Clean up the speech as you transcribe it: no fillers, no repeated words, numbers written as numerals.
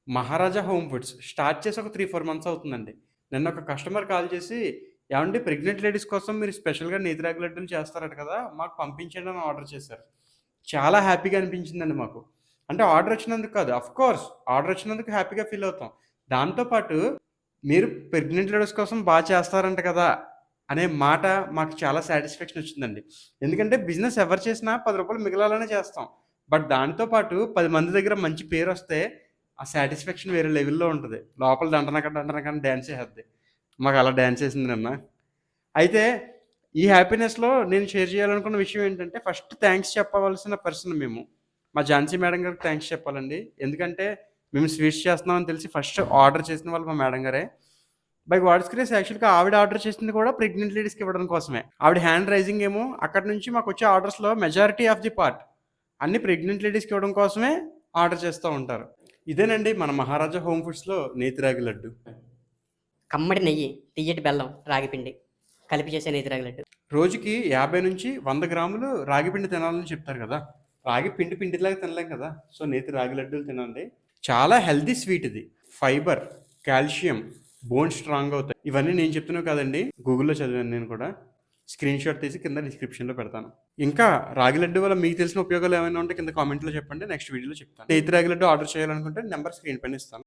మహారాజా home foods start చేసి ఒక 3, 4 months అవుతుందండి. నిన్న ఒక కస్టమర్ కాల్ చేసి, "ఏవండీ ప్రెగ్నెంట్ లేడీస్ కోసం మీరు స్పెషల్‌గా నేతిరాగి లడ్డూలు చేస్తారట కదా! మాకు పంపించండి" అని ఆర్డర్ చేశారు. చాలా హ్యాపీగా అనిపించిందండి మాకు. అంటే ఆర్డర్ వచ్చినందుకు కాదు. ఆఫ్‌కోర్స్ ఆర్డర్ వచ్చినందుకు హ్యాపీగా ఫీల్ అవుతాం. దాంతో పాటు మీరు ప్రెగ్నెంట్ లేడీస్ కోసం చేస్తారంట కదా! అనే మాట మాకు చాలా సాటిస్ఫాక్షన్ వచ్చిందండి. ఎందుకంటే బిజినెస్ ఎవరు చేసినా రూ. 10 మిగలాలనే చేస్తాం. బట్ దాంతో పాటు 10 మంది దగ్గర మంచి పేరొస్తే ఆ సాటిస్ఫాక్షన్ వేరే లెవెల్‌లో ఉంటది. లోపల డంటనక డంటనక అని డాన్స్ చేసేద్ది. మాకలా డాన్స్ చేసింది నిన్న. అయితే ఈ హ్యాపీనెస్‌లో నేను షేర్ చేయాలనుకున్న విషయం ఏంటంటే ఫస్ట్ థాంక్స్ చెప్పవలసిన పర్సన్ మేము. మా ఝాన్సీ మేడం గారికి థాంక్స్ చెప్పాలండి. ఎందుకంటే మేము స్వీట్స్ చేస్తున్నామని తెలిసి ఫస్ట్ ఆర్డర్ చేసిన వాళ్ళు మా మేడం గారే. బై గాడ్స్ గ్రేస్ యాక్చువల్‌గా ఆవిడ ఆర్డర్ చేసింది కూడా ప్రెగ్నెంట్ లేడీస్‌కి ఇవ్వడం కోసమే. ఆవిడ హ్యాండ్ రైజింగ్ ఏమో అక్కడి నుంచి మాకొచ్చే ఆర్డర్స్‌లో మెజారిటీ ఆఫ్ ది పార్ట్ అన్నీ ప్రెగ్నెంట్ లేడీస్‌కి ఇవ్వడం కోసమే ఆర్డర్ చేస్తా ఉంటారు. ఇదేనండి మన మహారాజా హోమ్ ఫుడ్స్‌లో నేతి రాగి లడ్డు. కమ్మటి నెయ్యి, తియ్యటి బెల్లం, రాగిపిండి కలిపి చేసే నేతిరాగి లడ్డు. రోజుకి 50-100 గ్రాములు రాగి పిండి తినాలని చెప్తారు కదా! రాగి పిండి పిండిలాగా తినలేం కదా! సో, నేతి రాగి లడ్డూలు తినండి. చాలా హెల్తీ స్వీట్ ఇది. ఫైబర్, కాల్షియం, బోన్స్ స్ట్రాంగ్ అవుతాయి. ఇవన్నీ నేను చెప్తున్నవి కాదండి. గూగుల్‌లో చదివాను నేను కూడా. స్క్రీన్‌షాట్ తీసి కింద డిస్క్రిప్షన్‌లో పెడతాను. ఇంకా రాగి లడ్డు వల్ల మీకు తెలిసిన ఉపయోగాలు ఏమైనా ఉంటే కింద కామెంట్‌లో చెప్పండి. నెక్స్ట్ వీడియోలో చెప్తాను. నేతి రాగి లడ్డు ఆర్డర్ చేయాలనుకుంటే నంబర్ స్క్రీన్ పైన ఇస్తాను.